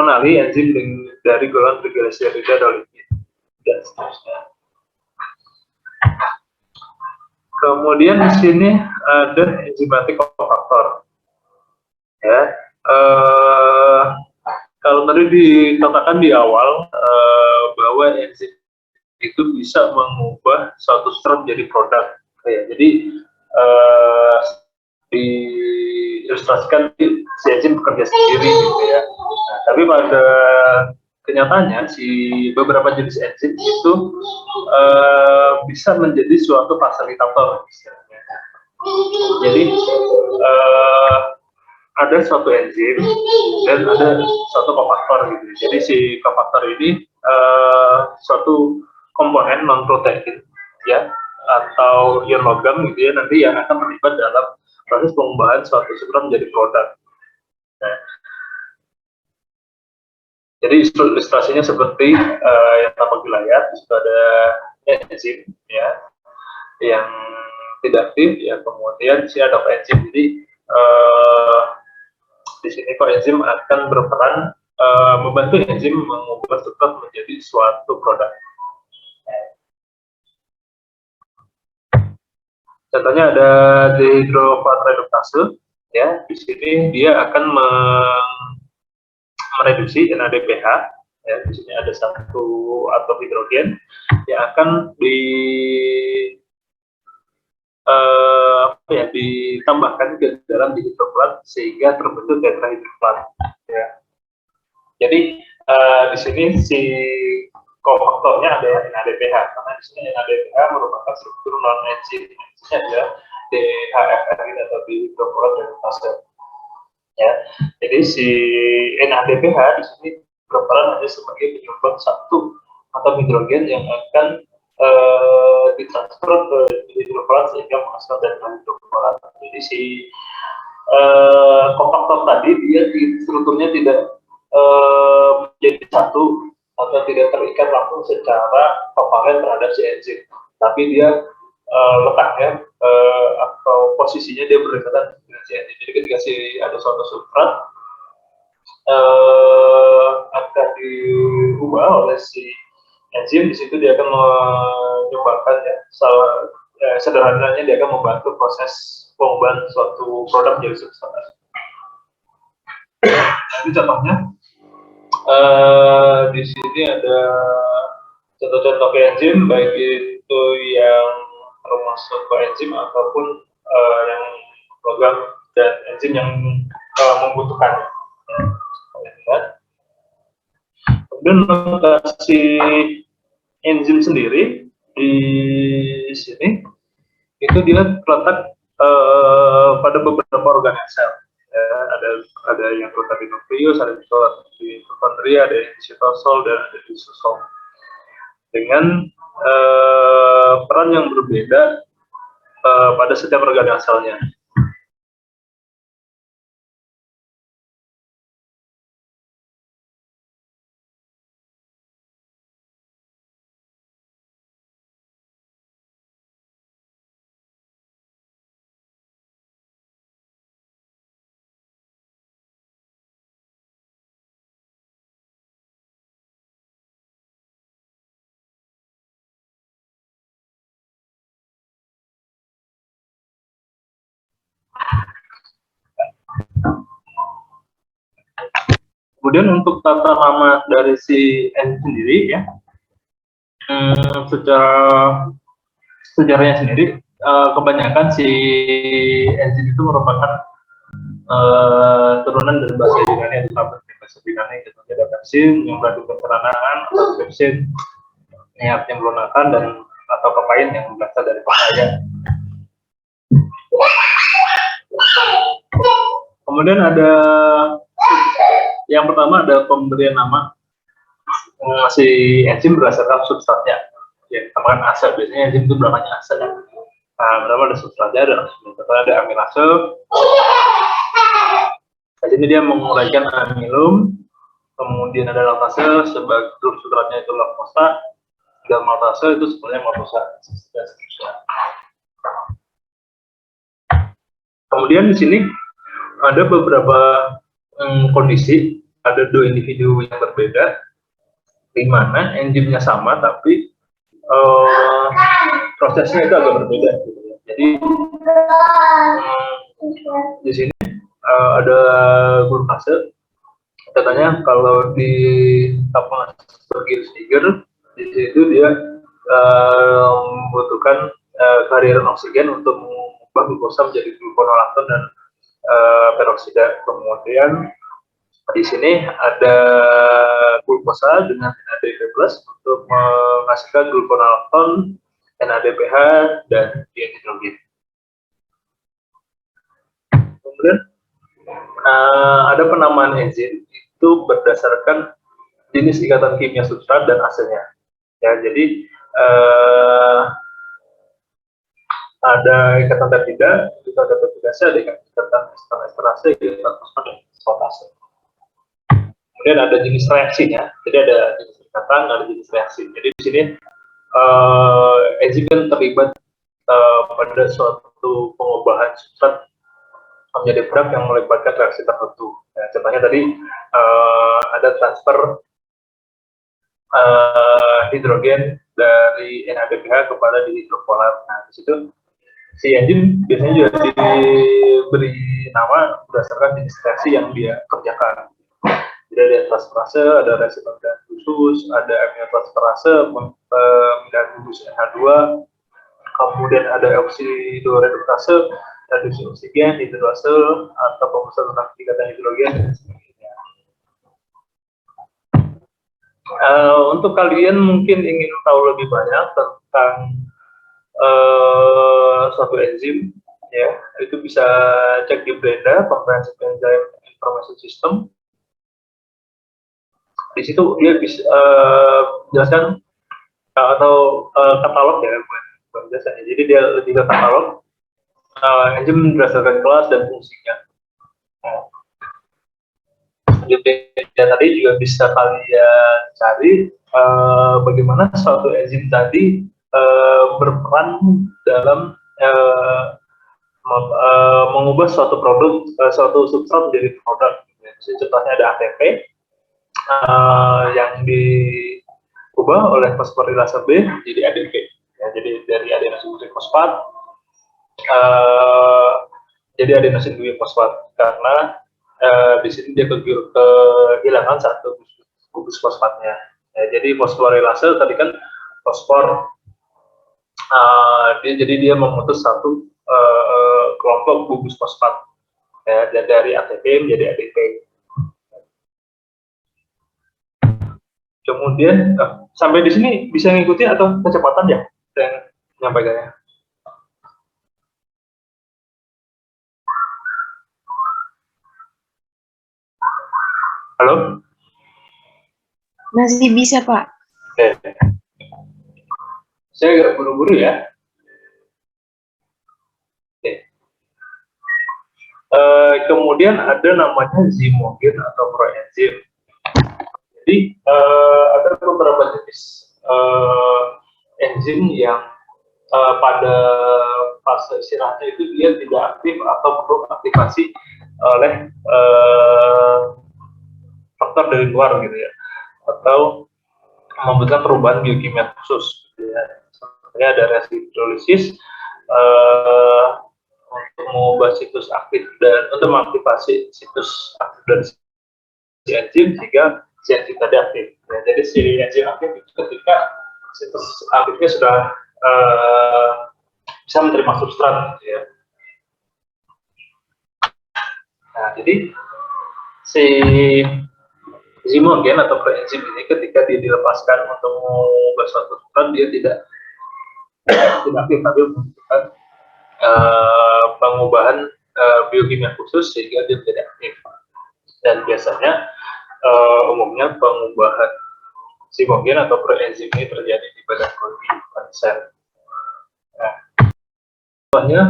mengenali enzim dari golongan trigliserida dan lipid dan seterusnya. Kemudian di sini ada enzimatik kofaktor. Ya, kalau tadi dikatakan di awal bahwa enzim itu bisa mengubah suatu substrat menjadi produk. Ya, jadi diilustrasikan si enzim bekerja sendiri gitu ya. Nah, tapi pada kenyataannya si beberapa jenis enzim itu bisa menjadi suatu fasilitator istilahnya. Jadi ada suatu enzim dan ada suatu kofaktor gitu. Jadi si kofaktor ini suatu komponen non protein ya atau ion logam gitu ya, nanti yang akan terlibat dalam proses pengubahan suatu substrat menjadi produk. Nah, jadi ilustrasinya seperti yang tampak di layar. Itu ada enzim ya yang tidak aktif ya, kemudian si ada enzim. Jadi di sini koenzim akan berperan membantu enzim mengubah substrat menjadi suatu produk. Contohnya ada dihidrovatreduktase ya, di sini dia akan mereduksi NADPH ya, di sini ada satu atom hidrogen yang akan ditambahkan ke dalam dihidrofolat sehingga terbentuk tetrahidrofolat ya. Jadi di sini si kofaktornya ada NADPH, karena di sini NADPH merupakan struktur non enzim, enzimnya adalah DHFR atau dihidrofolat reduktase. Ya, jadi si NADPH di sini berperan hanya sebagai penyumbang satu atom hidrogen yang akan ditransfer ke dihidrofolat sehingga menghasilkan tetrahidrofolat. Jadi si kofaktor tadi dia strukturnya tidak menjadi satu atau tidak terikat langsung secara kovalen terhadap si enzim, tapi dia letaknya atau posisinya dia berdekatan dengan si enzim. Jadi ketika ada suatu substrat akan diubah oleh si enzim, di situ dia akan menyumbangkan ya, sederhananya dia akan membantu proses pengubahan suatu produk menjadi substrat. Jadi contohnya di sini ada contoh-contoh enzim, baik itu yang termasuk koenzim ataupun yang logam dan enzim yang membutuhkannya. Kemudian notasi enzim sendiri di sini itu dia terletak pada beberapa organ sel. Ya, ada yang terletak di nukleus, ada yang terletak di mitokondria, ada yang di sitosol dan ada di lisosom. Dengan peran yang berbeda pada setiap organ selnya. Kemudian untuk tata nama dari si enzim sendiri ya, secara sejarahnya sendiri kebanyakan si enzim itu merupakan turunan dari bahasa Yunani atau bahasa Yunani, gitu. Ada pepsin yang berarti pencernaan, atau pepsin niat yang melunakan, dan atau papain yang berasal dari papaya. Kemudian ada yang pertama ada pemberian nama si enzim berdasarkan substratnya. Ya, tambahkan ase, biasanya enzim itu namanya ase. Nah, berapa ada substratnya, ada amilase. Di sini dia menguraikan amilum, kemudian ada laktase sebagai grup substratnya itu laktosa, dan maltase itu sebenarnya maltosa. Kemudian di sini ada beberapa kondisi ada dua individu yang berbeda, di mana enzimnya sama tapi prosesnya itu agak berbeda. Gitu ya. Jadi di sini ada glukase. Katanya kalau di Kaplan-Meier di situ dia membutuhkan kehadiran oksigen untuk mengubah glukosa menjadi gluconolactone dan peroksida. Kemudian di sini ada glukosa dengan NADP plus untuk menghasilkan gluconolactone, NADPH, dan dihidrogen. Kemudian ada penamaan enzim itu berdasarkan jenis ikatan kimia substrat dan asenya. Ya, jadi ada ikatan peptida, ada peptidase, ada ikatan esterase, ikatan fosfatase. Kemudian ada jenis reaksinya, jadi ada jenis ikatan, ada jenis reaksi. Jadi di sini enzim kan terlibat pada suatu pengubahan substrat menjadi produk yang melibatkan reaksi tertentu. Ya, contohnya tadi ada transfer hidrogen dari NADPH kepada dihidropolar. Nah, di situ si enzim biasanya juga diberi nama berdasarkan jenis reaksi yang dia kerjakan. Jadi ada transferase, ada reaksi pemilihan khusus, ada aminotransferase, pemilihan gugus NH2, kemudian ada oksidoreduktase, reduksi oksigen, hidrolase, atau pembusukan ikatan hidrogen, dan sebagainya. Untuk kalian mungkin ingin tahu lebih banyak tentang suatu enzim, ya, itu bisa cek di Brenda, Comprehensive Enzyme Information System. Di situ dia bisa jelaskan atau katalog ya buat biasanya. Jadi dia lebih ke katalog enzim berdasarkan kelas dan fungsinya. Di Brenda tadi juga bisa kalian cari bagaimana suatu enzim tadi berperan dalam mengubah suatu produk, suatu substrat menjadi produk. Contohnya ada ATP yang diubah oleh fosforilase B jadi ADP. Ya, jadi dari adenosin trifosfat jadi adenosin fosfat karena di sini dia kehilangan satu gugus fosfatnya. Ya, jadi fosforilase tadi kan fosfor, jadi dia memutus satu kelompok gugus fosfat ya, dari ATP menjadi ADP. Kemudian sampai di sini bisa ngikuti atau kecepatan ya saya menyampaikannya. Halo? Masih bisa, Pak. Oke. Saya agak buru-buru ya. Oke. Kemudian ada namanya zymogen atau proenzim. Jadi ada beberapa jenis enzim yang pada fase istirahatnya itu dia tidak aktif atau perlu aktivasi oleh faktor dari luar gitu ya, atau membutuhkan perubahan biokimia khusus. Gitu ya. Sebenarnya ada reaksi hidrolisis untuk mengubah situs aktif dan untuk mengaktifasi situs aktif dari si enzim sehingga si enzim tadi aktif. Ya, jadi si enzim aktif itu ketika situs aktifnya sudah bisa menerima substrat. Gitu ya. Nah, jadi si zymogen atau proenzim ini ketika dia dilepaskan untuk mengubah suatu substrat dia tidak aktif tapi membutuhkan pengubahan biokimia khusus sehingga dia menjadi aktif. Dan biasanya umumnya pengubahan zymogen atau proenzim ini terjadi di badan Golgi sel. Nah, contohnya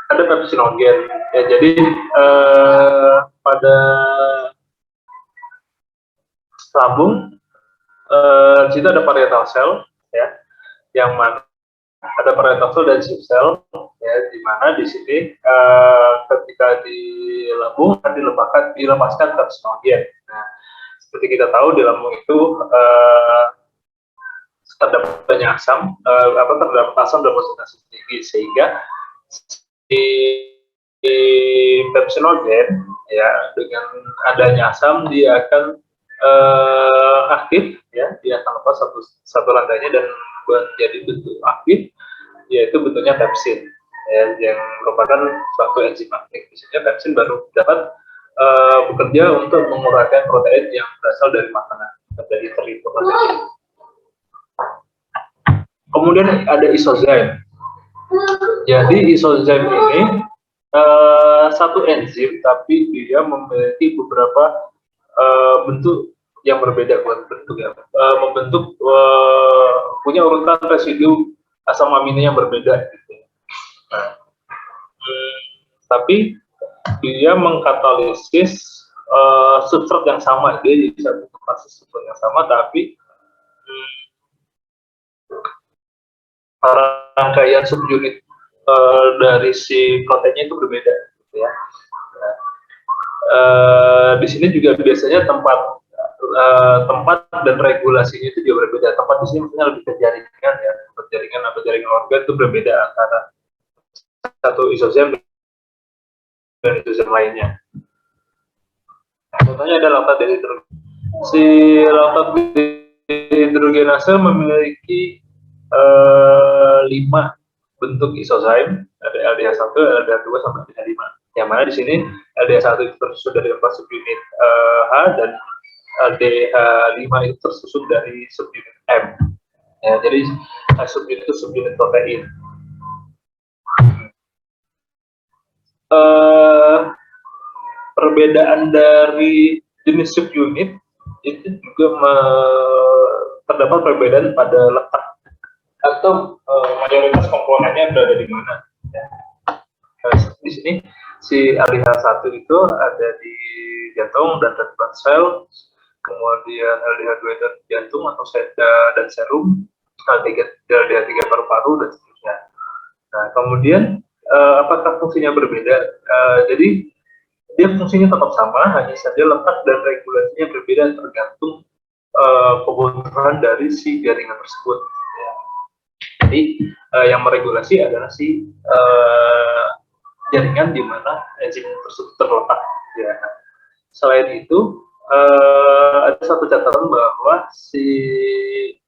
ada pepsinogen. Ya, jadi pada lambung di situ ada parietal sel ya, yang mana ada parental dan sel, ya, di mana di sini ketika di lambung akan dilepaskan testosteron. Nah, seperti kita tahu di lambung itu terdapat banyak terdapat asam dan konsentrasi tinggi, sehingga di pepsinogen, ya, dengan adanya asam dia akan aktif, ya, dia akan lepas satu rantainya dan menjadi bentuk aktif, yaitu bentuknya pepsin, ya, yang merupakan suatu enzim aktif. Misalnya pepsin baru dapat bekerja untuk menguraikan protein yang berasal dari makanan, dari terlihat protein. Kemudian ada isozyme. Jadi isozyme ini satu enzim, tapi dia memiliki beberapa bentuk yang berbeda, membentuk punya urutan residu asam amino yang berbeda, gitu. Nah, tapi dia mengkatalisis substrat yang sama, dia jadi satu proses substrat yang sama, tapi rangkaian subunit dari si proteinnya itu berbeda, gitu ya. Nah, di sini juga biasanya tempat dan regulasinya itu juga berbeda. Tempat di sini misalnya lebih ke jaringan, ya, jaringan atau jaringan organ itu berbeda antara satu isozyme dan isozyme lainnya. Nah, contohnya ada laktat dehidrogenase. Si laktat dehidrogenase memiliki 5 bentuk isozyme, ada LDH1, LDH2 sampai LDH5. Yang mana di sini LDH1 itu tersusun dari 4 subunit H dan LDH5 itu tersusun dari subunit M. Ya, jadi subunit itu subunit protein. Perbedaan dari jenis subunit itu juga terdapat perbedaan pada letak atau mayoritas komponennya berada di mana. Ya. Di sini si LDH1 itu ada di jantung dan red blood cell, kemudian LDH2 itu di jantung atau dan serum, LDH3 paru-paru dan seterusnya. Nah, kemudian apakah fungsinya berbeda? Jadi dia fungsinya tetap sama, hanya saja letak dan regulasinya berbeda tergantung kebutuhan dari si jaringan tersebut. Ya. Jadi yang meregulasi adalah si jaringan di mana enzim tersebut terletak. Ya. Selain itu, ada satu catatan bahwa si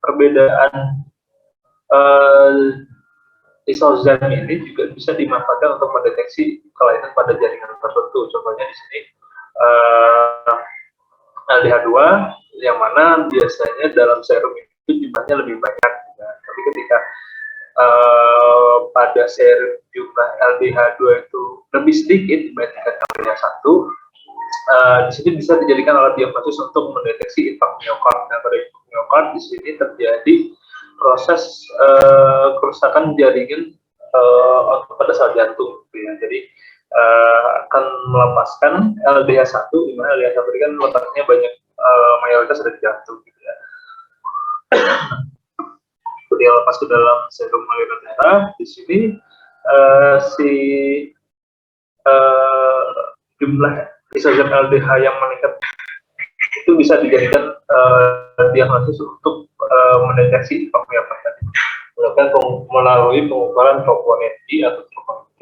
perbedaan isozyme ini juga bisa dimanfaatkan untuk mendeteksi kelainan pada jaringan tertentu. Contohnya di sini LDH2 yang mana biasanya dalam serum itu jumlahnya lebih banyak. Ya. Tapi ketika pada serum jumlah LDH2 itu lebih sedikit dibandingkan LDH1, di sini bisa dijadikan alat diagnosis untuk mendeteksi infark miokard. Nah, pada infark miokard di sini terjadi proses kerusakan jaringan otot pada sel jantung, gitu ya. Jadi akan melepaskan LDH1, di mana LDH1 kan letaknya banyak mayoritas ada di jantung, gitu ya. Dia lepas ke dalam serum aliran darah. Di sini si jumlah isozyme LDH yang meningkat itu bisa dijadikan diagnosis untuk mendeteksi infark miokard melalui pengukuran troponin I atau troponin D.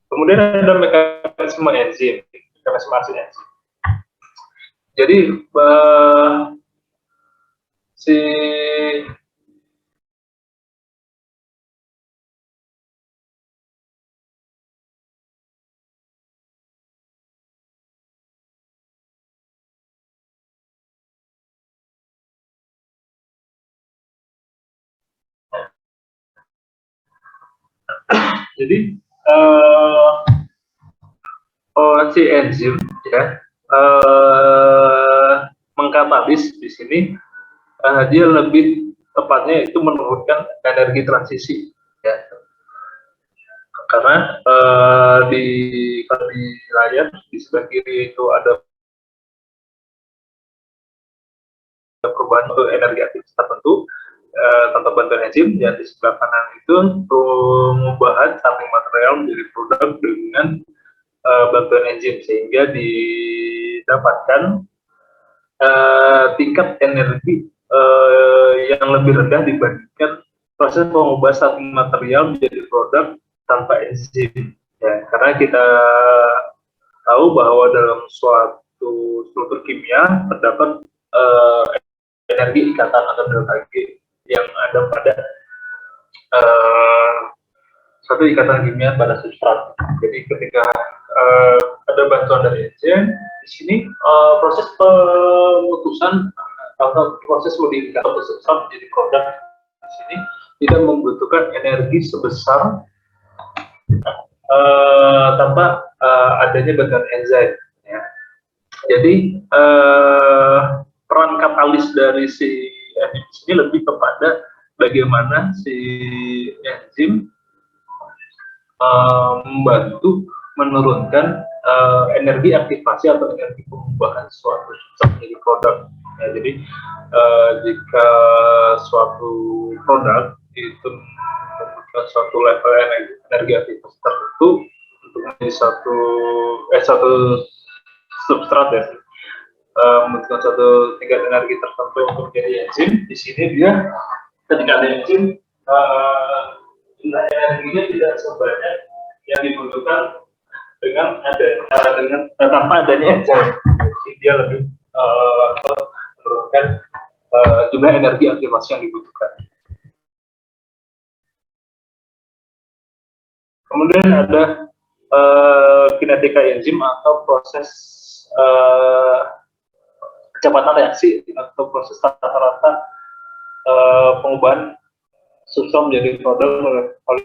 Kemudian ada mekanisme enzim, mekanisme aksi enzim. Jadi si jadi si enzim, ya, mengkatalis di sini dia lebih tepatnya itu menurunkan energi transisi, ya. Karena di layar di sebelah kiri itu ada perubahan untuk energi aktif tertentu, tanpa bantuan enzim. Dan di sebelah kanan itu pengubahan starting material menjadi produk dengan bantuan enzim, sehingga didapatkan tingkat energi yang lebih rendah dibandingkan proses pengubah starting material menjadi produk tanpa enzim. Ya, karena kita tahu bahwa dalam suatu struktur kimia terdapat energi ikatan atau delta G yang ada pada satu ikatan kimia pada substrat. Jadi ketika ada bantuan dari enzim, di sini proses pemutusan atau proses modifikasi substrat menjadi produk di sini tidak membutuhkan energi sebesar tanpa adanya bantuan enzim. Ya. Jadi peran katalis dari si enzim ini lebih kepada bagaimana si enzim membantu menurunkan energi aktivasi atau energi pengubahan suatu substrat menjadi produk. Ya, jadi jika suatu produk itu membutuhkan suatu level energi aktivitas tertentu untuk menjadi satu substrat ya, membutuhkan satu tingkat energi tertentu untuk menjadi enzim. Di sini dia ketika ada enzim jumlah energinya tidak sebanyak yang dibutuhkan dengan tanpa adanya enzim. Jadi dia lebih menurunkan jumlah energi aktivasi yang dibutuhkan. Kemudian ada kinetika enzim atau proses kecepatan reaksi atau proses rata-rata pengubahan substrat menjadi produk oleh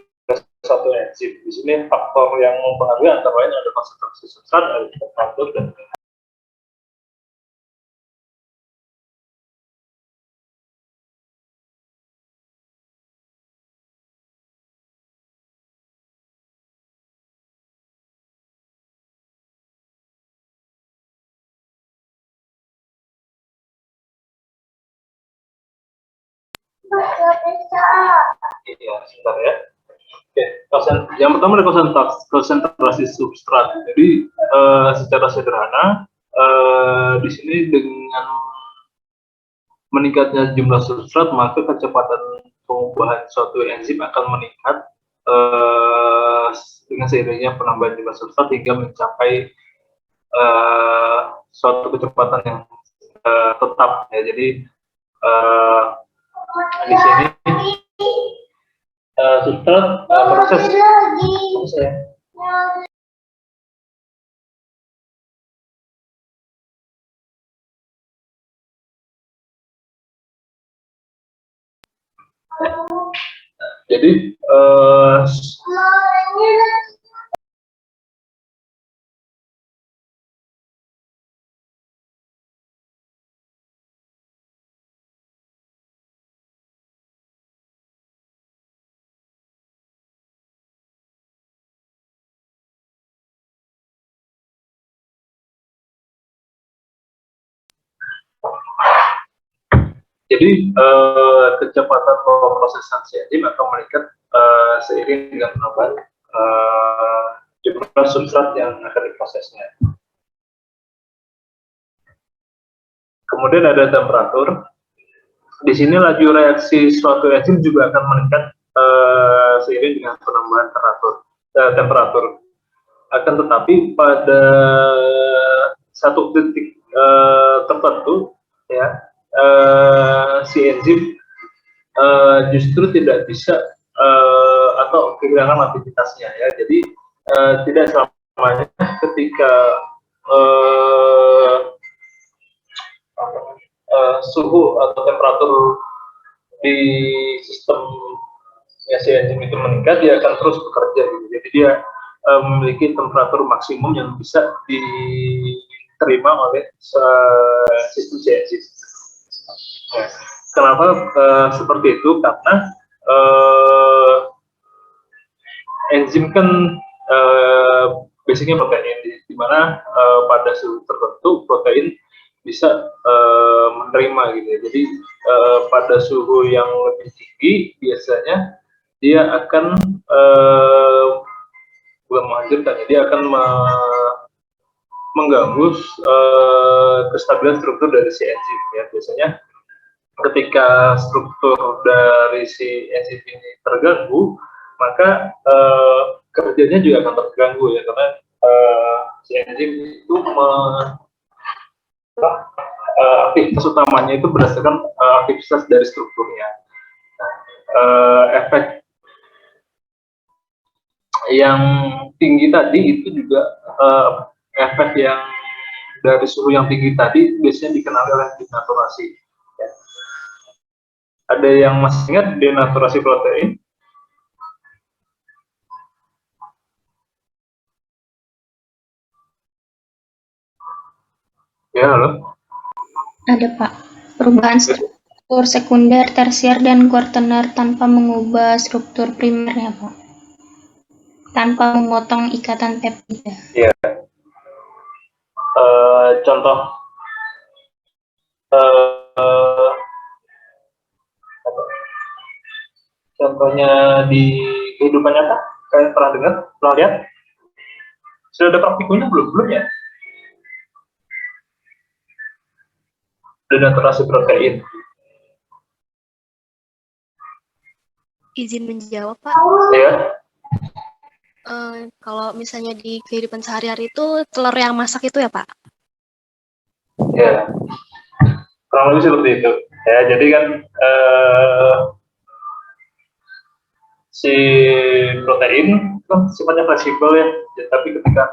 satu enzim. Di sini faktor yang mempengaruhi antara lain ada konsentrasi substrat, ada temperatur, dan ya, sebentar ya. Oke, yang pertama ada konsentrasi substrat. Jadi secara sederhana di sini dengan meningkatnya jumlah substrat maka kecepatan pengubahan suatu enzim akan meningkat dengan seiringnya penambahan jumlah substrat hingga mencapai suatu kecepatan yang tetap ya. Jadi di sini substrat proses jadi kecepatan pemrosesan si enzim akan meningkat seiring dengan penambahan jumlah substrat yang akan diprosesnya. Kemudian ada temperatur. Di sini laju reaksi suatu enzim juga akan meningkat seiring dengan penambahan temperatur. Akan tetapi pada satu titik tertentu, ya, si enzim justru tidak bisa atau kehilangan aktivitasnya, ya. Jadi tidak selamanya ketika suhu atau temperatur di sistem si enzim itu meningkat, dia akan terus bekerja gitu. Jadi dia memiliki temperatur maksimum yang bisa diterima oleh sistem si enzim. Nah, kenapa seperti itu? Karena enzim kan basicnya protein, di mana pada suhu tertentu protein bisa menerima gitu ya. Jadi pada suhu yang lebih tinggi biasanya dia akan bukan menghancurkan, ya, dia akan mengganggu kestabilan struktur dari si enzim ya. Biasanya ketika struktur dari si enzim ini terganggu, maka kerjanya juga akan terganggu ya, karena si enzim itu aktivitas utamanya itu berdasarkan aktivitas dari strukturnya. Nah, efek yang tinggi tadi itu juga efek yang dari suhu yang tinggi tadi biasanya dikenal oleh denaturasi. Ya. Ada yang masih ingat denaturasi protein? Ya, halo. Ada, Pak. Perubahan struktur sekunder, tersier, dan kuartener tanpa mengubah struktur primernya, Pak. Tanpa memotong ikatan peptida. Ya. Contoh contohnya di kehidupan nyata, kalian pernah dengar, pernah lihat? Sudah ada praktikumnya belum ya? Denaturasi protein. Izin menjawab, Pak. Ya. Kalau misalnya di kehidupan sehari-hari itu telur yang masak itu ya, Pak? Ya, kurang lebih seperti itu. Ya, jadi kan si protein kan sifatnya fleksibel ya, tapi ketika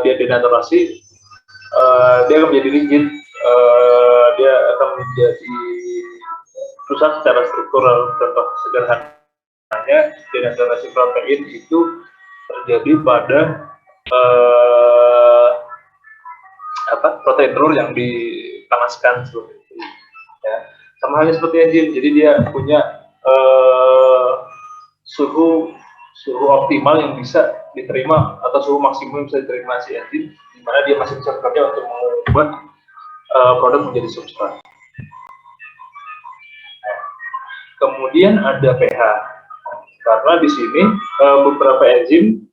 dia denaturasi, dia akan menjadi rigid, dia akan menjadi rusak secara struktural. Contoh sederhananya, denaturasi protein itu terjadi pada protein telur yang dipanaskan seperti itu. Ya. Sama halnya seperti enzim, jadi dia punya suhu optimal yang bisa diterima atau suhu maksimum yang bisa diterima si enzim, di mana dia masih bisa bekerja untuk membuat produk menjadi substrat. Kemudian ada pH, karena di sini beberapa enzim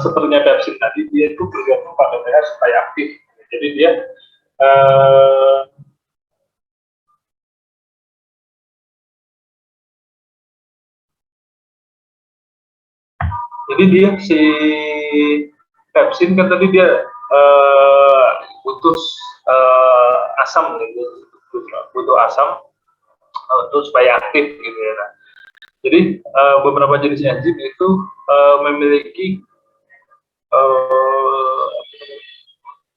sepertinya pepsin tadi, dia itu bergantung pada pH supaya aktif. Jadi dia si pepsin kan tadi dia butuh asam, gitu, butuh asam untuk supaya aktif gitu ya. Nah, jadi beberapa jenis enzim itu memiliki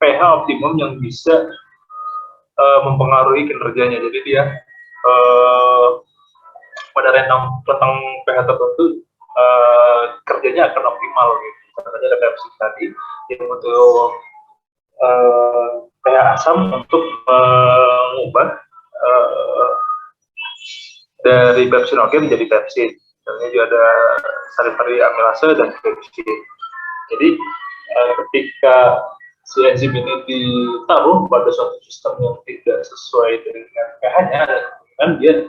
pH optimum yang bisa mempengaruhi kinerjanya. Jadi dia pada rentang pH tertentu kerjanya akan optimal gitu. Misalnya ada pepsin tadi yang butuh pH asam untuk mengubah dari pepsin oke menjadi pepsin. Misalnya juga ada salivary amilase dan pepsin. Jadi ketika si enzim ini ditaruh pada suatu sistem yang tidak sesuai dengan pH-nya, dan dia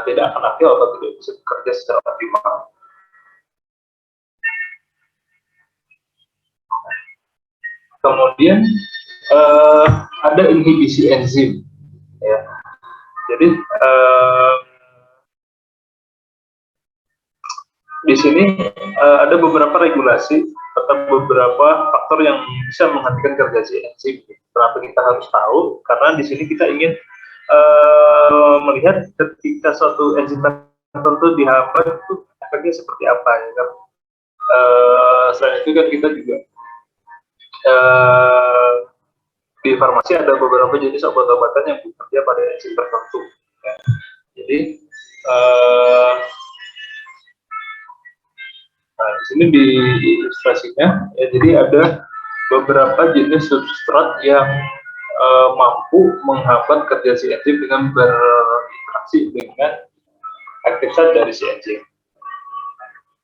tidak akan aktif atau tidak bisa bekerja secara optimal. Kemudian ada inhibisi enzim, ya. Jadi di sini ada beberapa regulasi atau beberapa faktor yang bisa menghentikan kerja si enzim. Kenapa kita harus tahu? Karena di sini kita ingin melihat ketika suatu enzim tertentu dihambat itu efeknya seperti apa ya kan. Selain itu kan kita juga di farmasi ada beberapa jenis obat-obatan yang bekerja pada enzim tertentu. Ya. Jadi nah, di sini di ilustrasinya, ya, jadi ada beberapa jenis substrat yang mampu menghambat kerja si enzim dengan berinteraksi dengan aktivitas dari si enzim.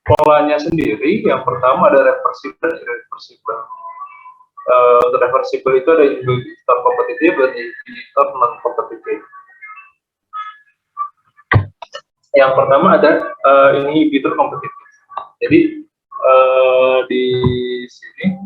Polanya sendiri, yang pertama ada reversibel dan irreversibel. Untuk reversible itu ada inhibitor kompetitif dan inhibitor non kompetitif. Yang pertama ada inhibitor kompetitif. Jadi di sini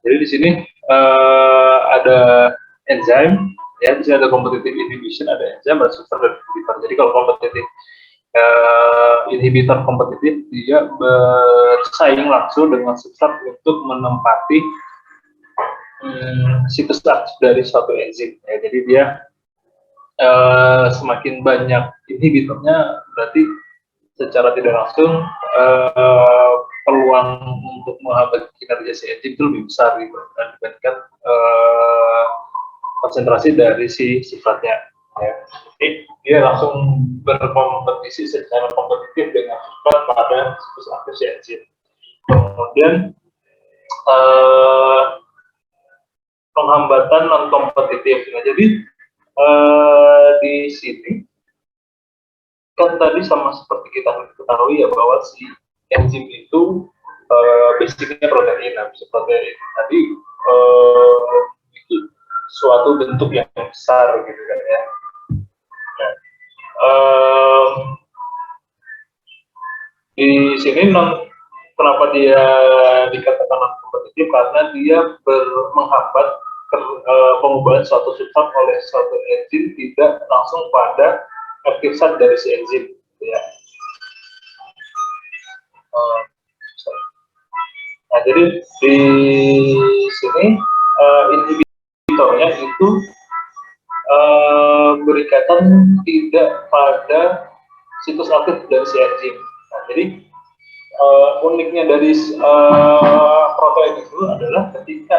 jadi di sini ada enzim, ya di sini ada competitive inhibition, ada enzim, ada substrat dan inhibitor. Jadi kalau competitive inhibitor kompetitif dia bersaing langsung dengan substrat untuk menempati situs aktif dari suatu enzim. Ya, jadi dia semakin banyak inhibitornya, berarti secara tidak langsung peluang untuk menghambat kinerja si enzim itu lebih besar gitu dibandingkan konsentrasi dari si sifatnya. Ya. Jadi dia langsung berkompetisi secara kompetitif dengan sifat pada situs aktif si enzim. Kemudian penghambatan non kompetitif. Nah, jadi di sini kan tadi sama seperti kita ketahui ya bahwa si enzim itu basicnya protein. Nah, protein tadi itu suatu bentuk yang besar gitu kan ya. Nah, di sini kenapa dia dikatakan non kompetitif, karena dia menghambat pengubahan suatu substrat oleh suatu enzim tidak langsung pada aktif site dari si enzim, ya. Nah, jadi di sini inhibitornya itu berikatan tidak pada situs aktif dari si enzim. Nah, jadi uniknya dari protein itu adalah ketika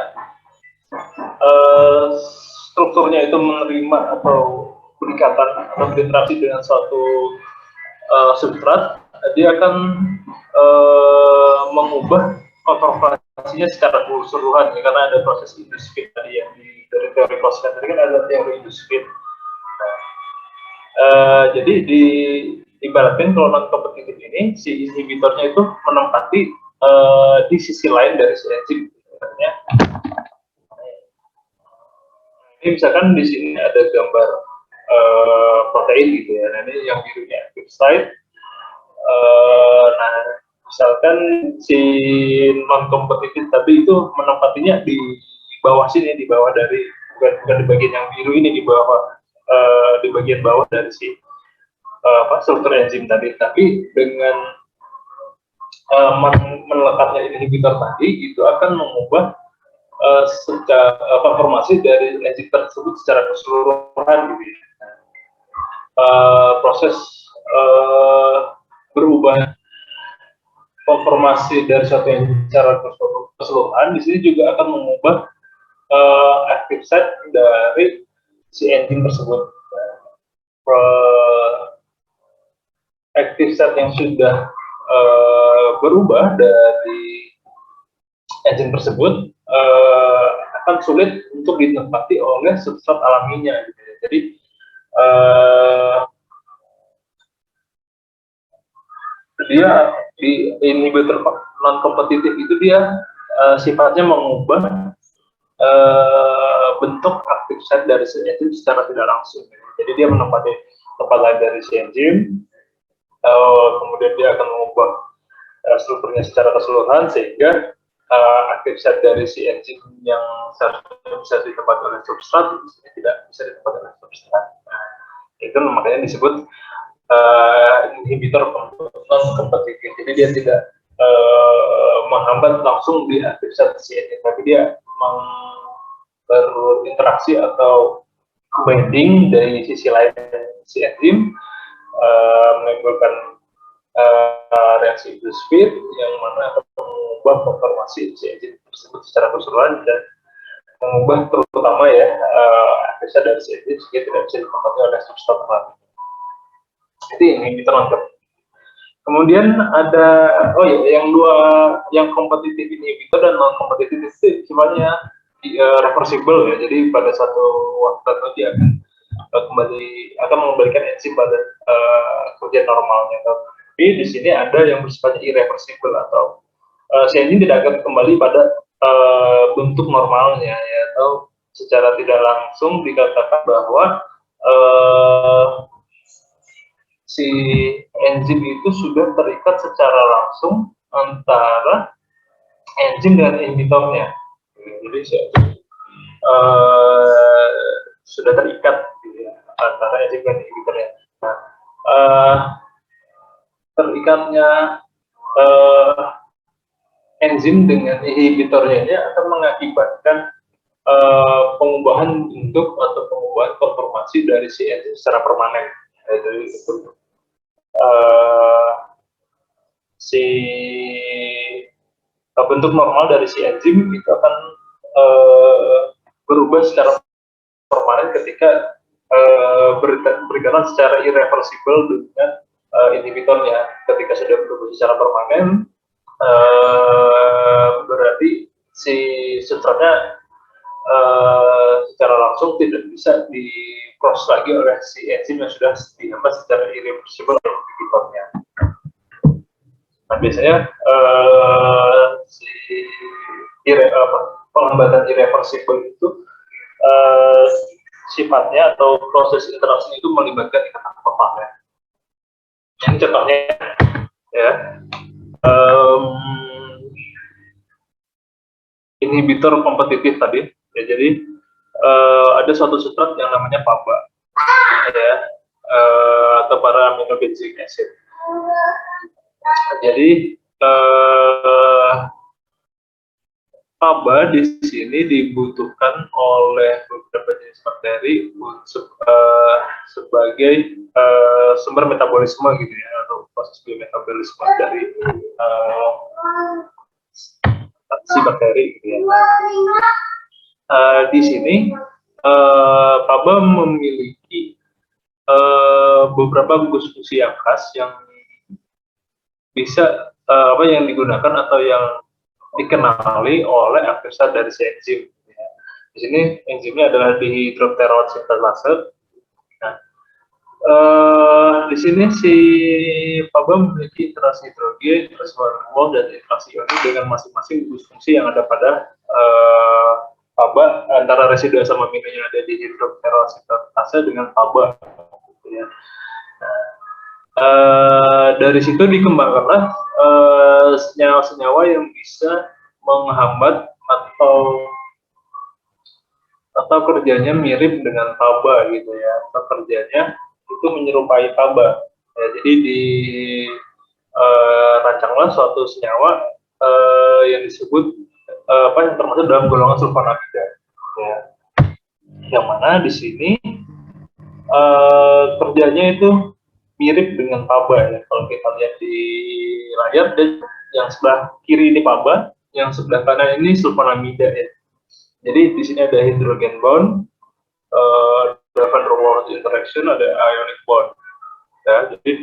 strukturnya itu menerima atau berikatan atau berinteraksi dengan suatu substrat, dia akan mengubah konformasinya secara keseluruhan ya, karena ada proses induce fit tadi yang dari teori Kloskan tadi kan ada teori induce fit. Jadi ibaratkan kalau non kompetitif ini si inhibitornya itu menempati di sisi lain dari si enzim. Ini misalkan di sini ada gambar protein gitu ya. Nah, ini yang birunya active site. Nah, misalkan si non kompetitif tapi itu menempatinya di bawah sini, di bawah dari bukan di bagian yang biru ini, di bawah di bagian bawah dari si struktur enzim tadi. Tapi dengan melekatnya inhibitor tadi itu akan mengubah konformasi dari enzim tersebut secara keseluruhan gitu ya. Proses berubah konformasi dari satu enzim secara keseluruhan di sini juga akan mengubah active site dari si enzim tersebut. Active site yang sudah berubah dari enzim tersebut akan sulit untuk ditempati oleh substrat alaminya. Gitu ya. Jadi dia di inhibitor non kompetitif itu dia sifatnya mengubah bentuk aktif site dari si enzim secara tidak langsung. Gitu. Jadi dia menempati tempat lain dari si enzim, kemudian dia akan mengubah strukturnya secara keseluruhan sehingga aktif site dari si enzim yang seharusnya bisa ditempati oleh substrat tidak bisa ditempati oleh substrat. Nah, itu makanya disebut inhibitor non kompetitif. Jadi dia tidak menghambat langsung di aktif site si enzim, tapi dia berinteraksi atau binding dari sisi lain si enzim, menimbulkan reaksi induce fit yang mana akan mengubah konformasi si enzim tersebut secara keseluruhan dan mengubah terutama ya aktif dari si enzim sehingga tidak bisa ditempati oleh substrat lain. Itu inhibitor non Kemudian ada, yang yang kompetitif inhibitor dan non kompetitif itu sifatnya reversible ya. Jadi pada satu waktu tertentu dia akan mengembalikan enzim pada kerja normalnya. Tapi di sini ada yang bersifatnya irreversible atau si enzim tidak akan kembali pada bentuk normalnya ya, atau secara tidak langsung dikatakan bahwa si enzim itu sudah terikat secara langsung antara enzim dan inhibitornya. Jadi sudah terikat gitu ya, antara enzim dan inhibitornya. Nah, terikatnya enzim dengan inhibitornya ini akan mengakibatkan pengubahan bentuk atau pengubahan konformasi dari si enzim secara permanen. Jadi si bentuk normal dari si enzim itu akan berubah secara permanen ketika berjalan secara irreversible dengan inhibitornya. Ketika sudah berubah secara permanen, berarti si substratnya secara langsung tidak bisa di-cross lagi oleh si enzim yang sudah dihambat secara irreversible oleh inhibitornya. Nah, biasanya penghambatan irreversible itu sifatnya atau proses interaksi itu melibatkan ikatan kovalent. Ini contohnya ya, inhibitor kompetitif tadi ya. Jadi ada suatu substrat yang namanya PABA ya, atau para aminobenzoic acid. Jadi PABA di sini dibutuhkan oleh beberapa jenis bakteri sebagai sumber metabolisme gitu ya, atau proses biometabolisme dari si bakteri gitu ya. Di sini PABA memiliki beberapa gugus fungsi yang khas yang bisa yang digunakan atau yang dikenali oleh aktif sat dari si enzim. Ya. Di sini enzimnya adalah dihidropteroid sintetase. Nah, di sini si PABA memiliki interaksi hidrogen, interaksi hormon, dan interaksi ionik dengan masing-masing gugus fungsi yang ada pada PABA antara residu asam amino yang ada di hidropteroid sintetase dengan PABA. Gitu ya. Nah, dari situ dikembangkanlah senyawa-senyawa yang bisa menghambat atau kerjanya mirip dengan PABA gitu ya, atau kerjanya itu menyerupai PABA. Ya, jadi rancanglah suatu senyawa yang disebut yang termasuk dalam golongan sulfonamida. Ya. Yang mana di sini kerjanya itu mirip dengan PABA ya. Kalau kita lihat di layar, dan yang sebelah kiri ini PABA, yang sebelah kanan ini sulfonamida ya. Jadi di sini ada hydrogen bond, ada van der Waals interaction, ada ionic bond. Ya, jadi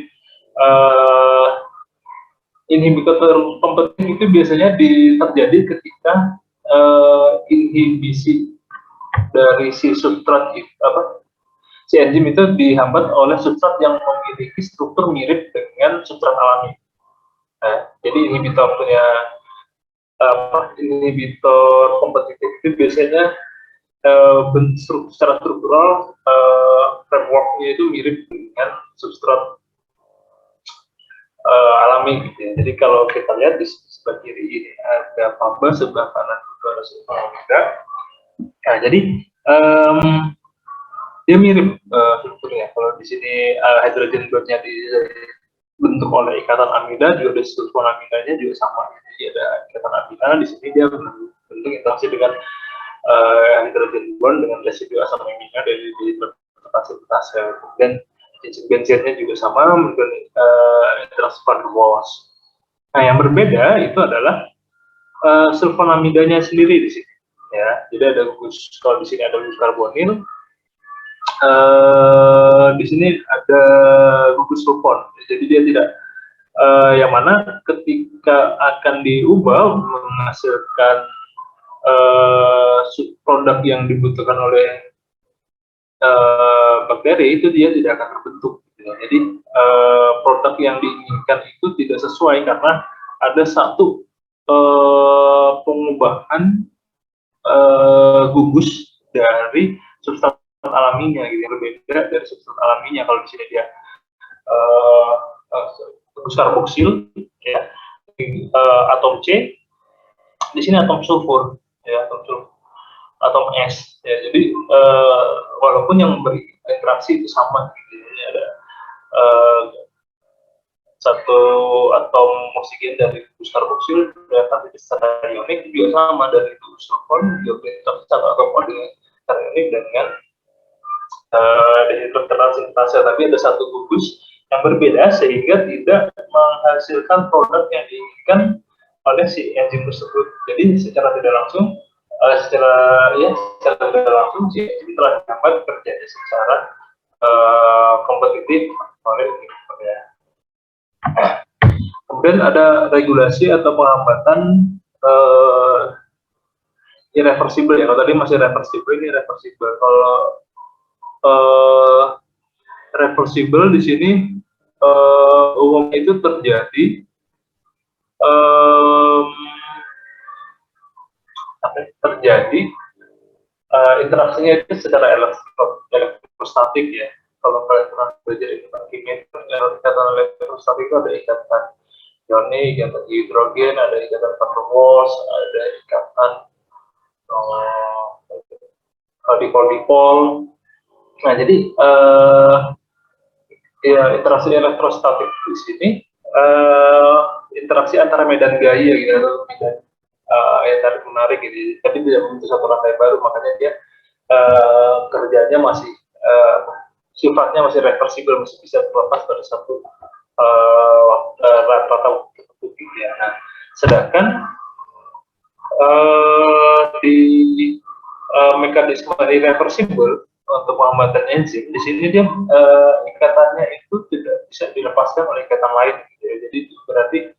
inhibitor kompetitif itu biasanya terjadi ketika inhibisi dari si substrat si enzim itu dihambat oleh substrat yang memiliki struktur mirip dengan substrat alami. Nah, jadi inhibitor kompetitif itu biasanya secara struktural frameworknya itu mirip dengan substrat alami gitu ya. Jadi kalau kita lihat di sebelah kiri ini ada PABA, sebelah kanan itu ada sulfonamida. Nah, jadi dia mirip strukturnya. Kalau di sini hydrogen bondnya dibentuk oleh ikatan amida, juga di sulfonamidanya juga sama. Jadi ada ikatan amida, di sini dia bentuk interaksi dengan hydrogen bond dengan residu asam amina dari sintetase. Kemudian benzennya juga sama dengan interaksi van der Waals. Nah, yang berbeda itu adalah sulfonamidanya sendiri di sini. Ya, jadi ada kalau di sini ada gugus karbonil. Di sini ada gugus sulfon, jadi dia tidak yang mana ketika akan diubah menghasilkan produk yang dibutuhkan oleh bakteri, itu dia tidak akan terbentuk. Gitu. Jadi produk yang diinginkan itu tidak sesuai karena ada satu pengubahan gugus dari substrat alaminya, gitu, yang berbeda dari substrat alaminya. Kalau di sini dia gugus karboksil, ya, atom C, di sini atom sulfur, ya, atom S, ya. Jadi walaupun yang berinteraksi itu sama, gitu, jadi ada satu atom oksigen dari gugus karboksil, tapi secara ionik juga sama dari gugus sulfur, juga berinteraksi satu atom secara ionik dengan dihidrogenase sintase, tapi ada satu gugus yang berbeda sehingga tidak menghasilkan produk yang diinginkan oleh si enzim tersebut. Jadi secara tidak langsung, secara tidak langsung si enzim telah dapat kerjanya secara kompetitif oleh ya. Kemudian ada regulasi atau penghambatan irreversible, ya. Kalau tadi masih reversible, ini reversible. Kalau reversible di sini umumnya itu terjadi interaksinya itu secara elektrostatik, ya. Kalau kalian pernah belajar ilmu kimia, ikatan elektrostatik itu ada ikatan ionik, ikatan hidrogen, ada ikatan van der Waals, ada ikatan dipol-dipol. Nah, jadi ya, interaksi elektrostatik di sini interaksi antara medan gaya, gitu, atau medan yang tarik menarik, gitu. Tapi tidak membentuk satu rantai baru, makanya dia kerjanya masih sifatnya masih reversible, masih bisa terlepas pada satu rata-rata waktu, gitu, ya. Nah, sedangkan di mekanisme irreversible untuk penghambatan enzim, di sini dia ikatannya itu tidak bisa dilepaskan oleh ikatan lain, gitu, ya. Jadi berarti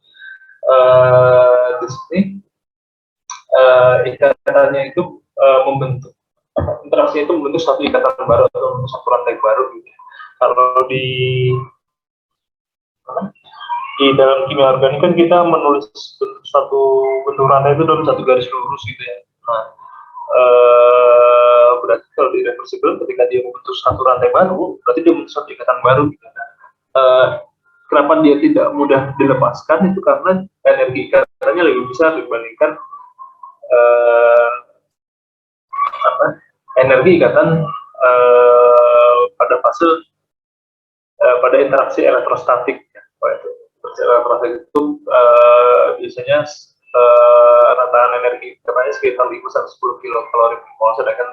di sini ikatannya itu membentuk interaksi itu membentuk satu ikatan baru atau membentuk satu rantai baru, gitu. Kalau di dalam kimia organik kan kita menulis satu bentuk rantai itu dalam satu garis lurus, gitu, ya. Nah, berarti kalau di reversible ketika dia membentuk satu rantai baru, berarti dia membentuk satu ikatan baru, gitu. Kenapa dia tidak mudah dilepaskan? Itu karena energi ikatannya lebih besar dibandingkan energi ikatan pada fase pada interaksi elektrostatik, ya. Itu elektrostatik itu biasanya rataan energi ikatannya sekitar 5-10 kilokalori per mol, sedangkan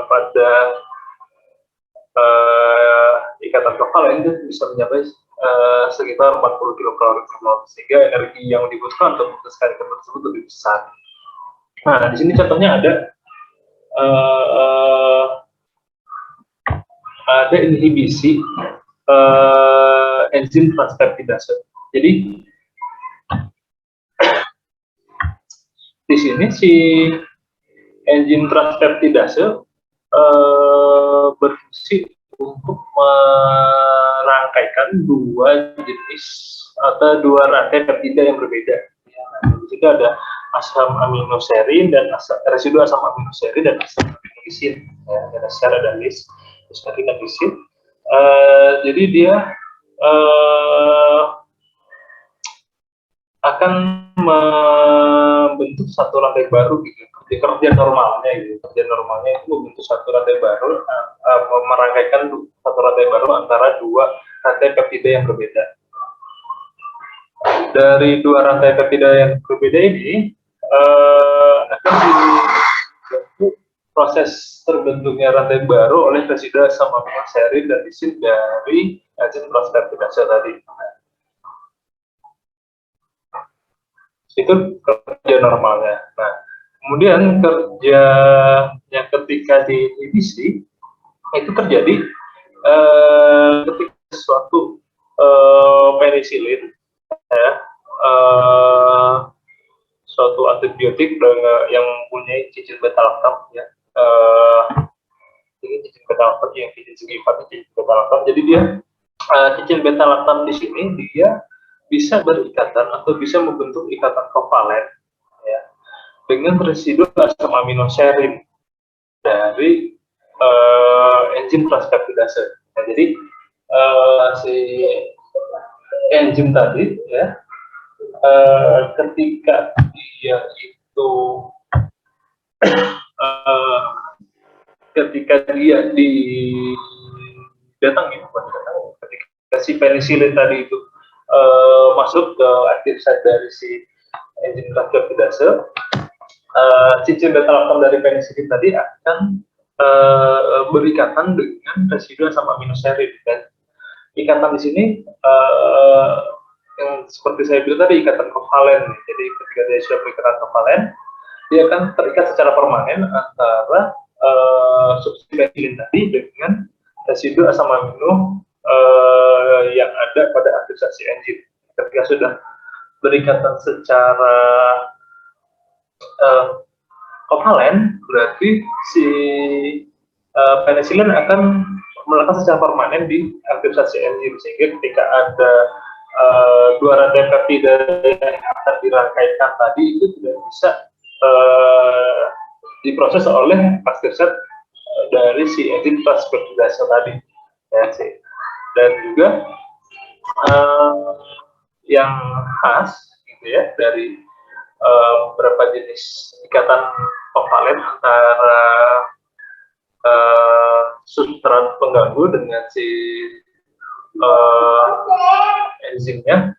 pada ikatan lokal itu bisa mencapai sekitar 40 kilokalori per mol, sehingga energi yang dibutuhkan untuk memutuskan ikatan tersebut lebih besar. Nah, di sini contohnya ada inhibisi enzim transpeptidase. Jadi di sini si enzim transpeptidase berfungsi untuk merangkaikan dua jenis atau dua rantai peptida yang berbeda. Nah, di situ ada asam aminoserin dan residu asam aminoserin dan asam aminoisin. Ya, ada ser, ada lis, serin dan lisin. Jadi dia akan membentuk satu rantai baru, gitu. Di kerja normalnya, gitu. Kerja normalnya itu membentuk satu rantai baru, merangkaikan satu rantai baru antara dua rantai peptida yang berbeda. Dari dua rantai peptida yang berbeda ini akan dibentuk proses terbentuknya rantai baru oleh residu asam aminoserin dan lisin dari enzim transpeptidase tadi. Itu kerja normalnya. Nah, kemudian kerjanya ketika diinhibisi itu terjadi ketika suatu penisilin ya, suatu antibiotik yang mempunyai cicin beta-laktam ya. Ini cicin beta-laktam yang cicin segi 4 cicin beta-laktam. Jadi dia cicin beta-laktam di sini dia bisa berikatan atau bisa membentuk ikatan kovalen ya dengan residu asam aminoserin dari enzim transpeptidase. Nah, jadi si enzim tadi ya ketika dia itu ketika dia didatangi, ketika si penisilin tadi itu masuk ke aktif site dari si enzim transpeptidase, cicin beta-laktam dari penisilin tadi akan berikatan dengan residu asam aminoserin, dan ikatan di sini yang seperti saya bilang tadi ikatan kovalen. Jadi ketika dia sudah berikatan kovalen, dia akan terikat secara permanen antara substitusi penicillin tadi dengan residu asam amino yang ada pada aktivasi enzim. Ketika sudah berikatan secara kovalen, berarti si penicillin akan melekat secara permanen di aktivasi enzim, sehingga ketika ada dua rantai peptida yang akan dirangkaikan tadi itu tidak bisa diproses oleh aktivasi dari si enzim transpeptidase tadi ya sih. Dan juga yang khas gitu ya dari beberapa jenis ikatan kovalen antara substrat pengganggu dengan si enzimnya.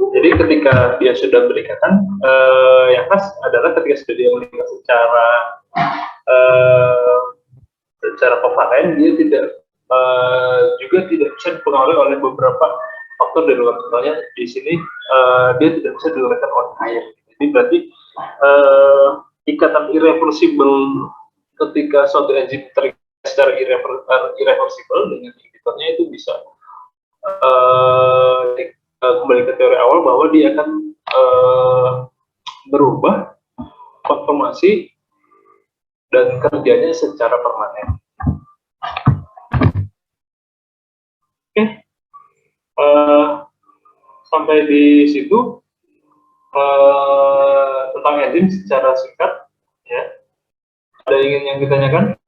Jadi ketika dia sudah berikatan, yang khas adalah ketika sudah dia berikat secara kovalen, dia juga tidak bisa dipengaruhi oleh beberapa faktor dari luar. Contohnya di sini dia tidak bisa diuraikan oleh air. Jadi berarti ikatan irreversible ketika suatu enzim terikat secara irreversible dengan inhibitornya itu bisa kembali ke teori awal bahwa dia akan berubah konformasi dan kerjanya secara permanen. Oke, sampai di situ tentang enzim secara singkat ya. Ada yang ditanyakan?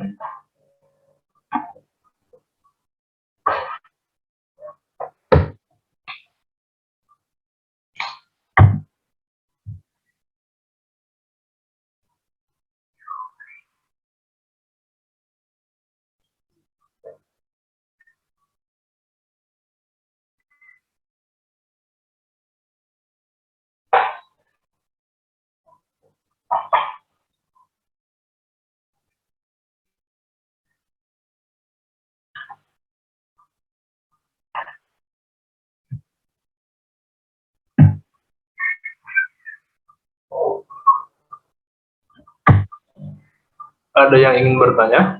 Ada yang ingin bertanya?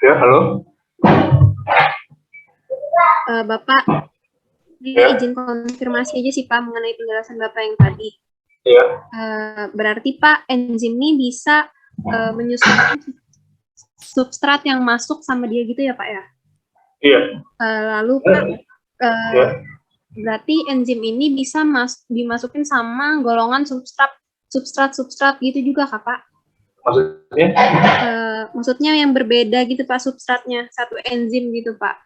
Ya, halo. Bapak, Ya. izin konfirmasi aja sih Pak mengenai penjelasan Bapak yang tadi. Iya. Berarti Pak, enzim ini bisa menyusun substrat yang masuk sama dia gitu ya Pak ya? Iya. Lalu Pak, Ya. berarti enzim ini bisa dimasukin sama golongan substrat gitu juga Kak Pak? Maksudnya? maksudnya yang berbeda gitu Pak, substratnya satu enzim gitu Pak.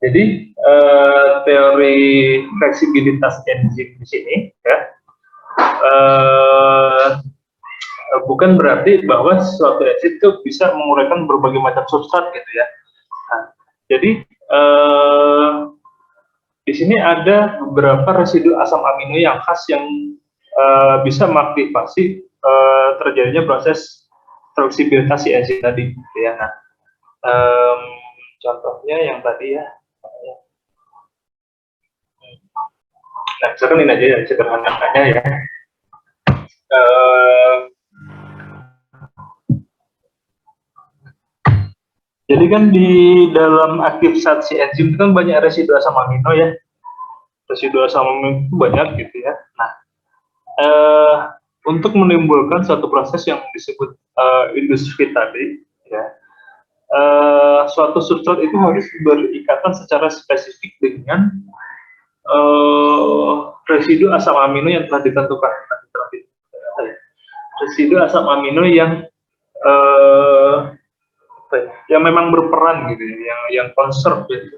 Jadi teori fleksibilitas enzim di sini ya bukan berarti bahwa suatu enzim itu bisa menguraikan berbagai macam substrat gitu ya. Nah, jadi di sini ada beberapa residu asam amino yang khas yang bisa mengaktifasi terjadinya proses fleksibilitas si enzim tadi gitu ya. Nah, contohnya yang tadi ya. Nah, misalkan ini aja ya sederhananya ya. Jadi kan di dalam aktif zat si enzim itu kan banyak residu asam amino ya. Residu asam amino itu banyak gitu ya. Nah, untuk menimbulkan suatu proses yang disebut industri tadi ya, suatu substrat itu harus berikatan secara spesifik dengan residu asam amino yang telah ditentukan. Residu asam amino yang memang berperan gitu ya, yang conserve gitu,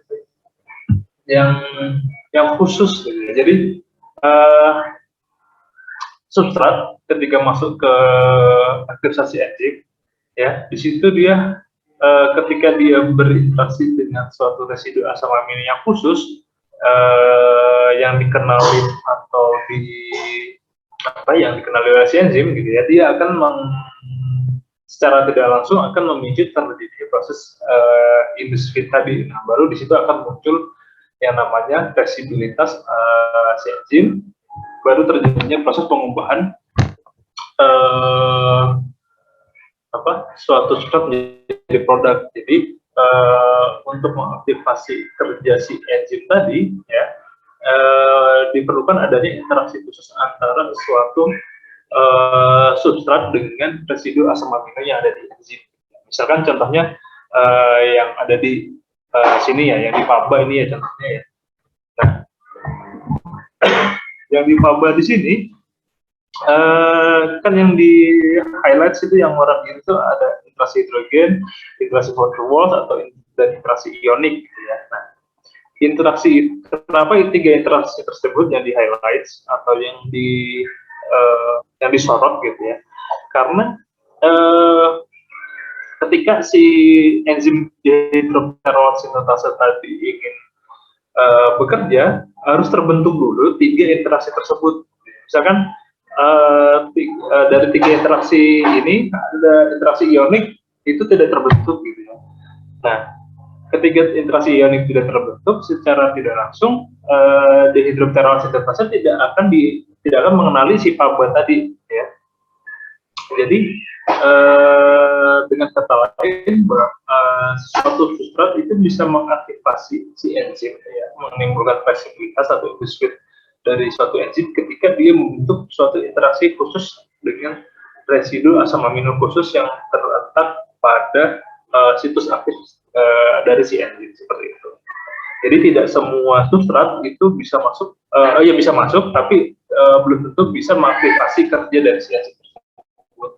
yang khusus gitu ya. Jadi substrat ketika masuk ke aktivasi enzim ya, di situ dia ketika dia berinteraksi dengan suatu residu asam amino yang khusus yang dikenali atau yang dikenali oleh si enzim gitu ya, dia akan secara tidak langsung akan memicu terjadinya proses industri tadi. Nah, baru di situ akan muncul yang namanya fleksibilitas si enzim, baru terjadinya proses pengubahan suatu substrat menjadi produk. Jadi untuk mengaktifasi kerja si enzim tadi ya, diperlukan adanya interaksi khusus antara suatu substrat dengan residu asam amino yang ada di enzim. Misalkan contohnya yang ada di sini ya, yang di PABA ini ya contohnya ya. Nah, yang di PABA di sini kan yang di highlight itu yang warna biru itu ada interaksi hidrogen, interaksi van der Waals dan interaksi ionik gitu ya. Nah, interaksi, kenapa tiga interaksi tersebut yang di highlight atau yang disorot gitu ya, karena ketika si enzim dihidroperolat sintetase tadi ingin bekerja, harus terbentuk dulu tiga interaksi tersebut. Misalkan dari tiga interaksi ini ada interaksi ionik itu tidak terbentuk gitu ya. Nah, ketika interaksi ionik tidak terbentuk, secara tidak langsung dihidroperolat sintetase tidak akan mengenali si PABA tadi ya. Jadi dengan kata lain, suatu substrat itu bisa mengaktifasi si enzim ya, menimbulkan fleksibilitas atau industri dari suatu enzim ketika dia membentuk suatu interaksi khusus dengan residu asam amino khusus yang terletak pada situs aktif dari si enzim seperti itu. Jadi tidak semua substrat itu bisa masuk, bisa masuk, tapi belum tentu bisa mengaktifasi kerja dari si enzim tersebut.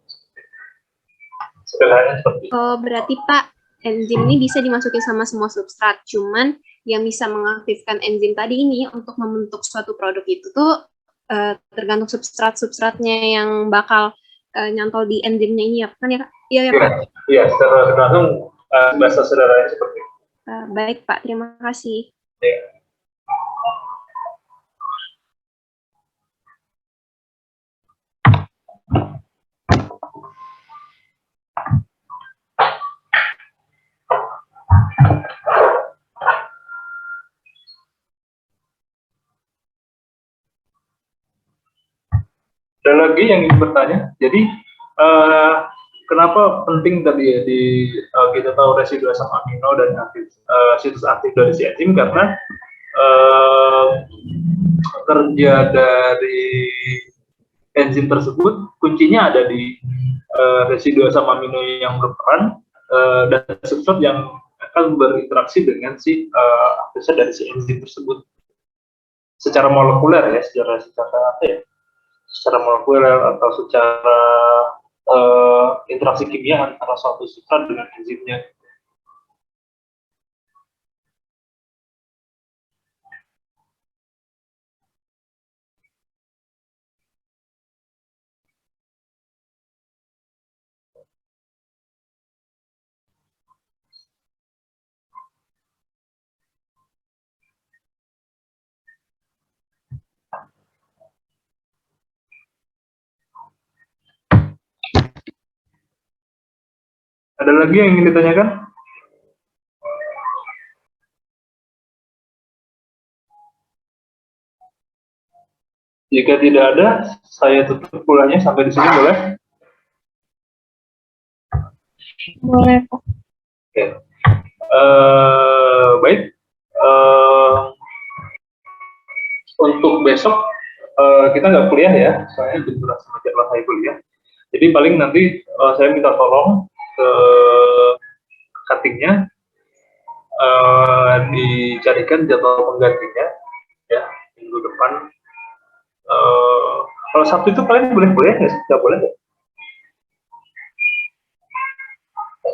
Sederhananya seperti itu. Oh, berarti Pak, enzim ini bisa dimasukin sama semua substrat, cuman yang bisa mengaktifkan enzim tadi ini untuk membentuk suatu produk itu tuh tergantung substratnya yang bakal nyantol di enzimnya ini ya kan ya Kak? Iya ya Pak? Iya, secara langsung bahasa sederhananya seperti itu. Baik Pak, terima kasih. Ya. Ada lagi yang ingin bertanya? Jadi kenapa penting tadi ya kita tahu residu asam amino dan situs aktif dari si enzim, karena kerja dari enzim tersebut kuncinya ada di residu asam amino yang berperan dan substrat yang akan berinteraksi dengan si aktif dari si enzim tersebut secara molekuler ya, secara apa ya? Secara molekuler atau secara interaksi kimia antara suatu substrat dengan enzimnya. Ada lagi yang ingin ditanyakan? Jika tidak ada, saya tutup kuliahnya sampai di sini, boleh? Boleh, Pak. Oke. Baik. Untuk besok kita nggak kuliah ya, soalnya durasi jadwal saya kuliah. Jadi paling nanti saya minta tolong ke cuttingnya dicarikan jadwal penggantinya ya minggu depan. Kalau Sabtu itu kalian boleh kuliah nggak sih? Nggak boleh ya?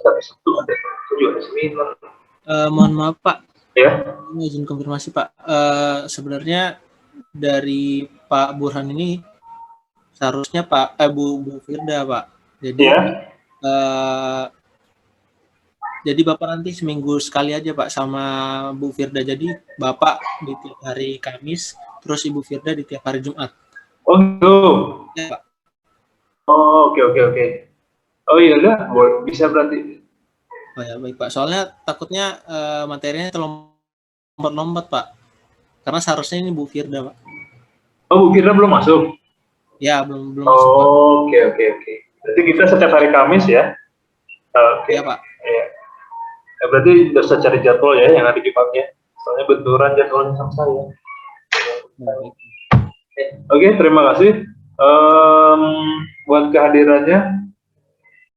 Sabtu ada seminar. Mohon maaf Pak, Ya. ini izin konfirmasi Pak. Sebenarnya dari Pak Burhan ini seharusnya Bu Firda Pak. Jadi Ya. Jadi Bapak nanti seminggu sekali aja Pak sama Bu Firda. Jadi Bapak di tiap hari Kamis, terus Ibu Firda di tiap hari Jumat. Oh gitu. Ya Pak. Oh oke. Oh iya lah, bisa berarti. Oh ya baik Pak. Soalnya takutnya materinya terlompat-lompat Pak. Karena seharusnya ini Bu Firda Pak. Oh Bu Firda belum masuk? Ya belum masuk Pak. Oh oke. Berarti kita setiap hari Kamis ya? Oke. Ya Pak. Ya. Ya, berarti bisa cari jadwal ya yang ada di Jumatnya. Soalnya benturan jadwalnya sama saya. Oke, terima kasih buat kehadirannya.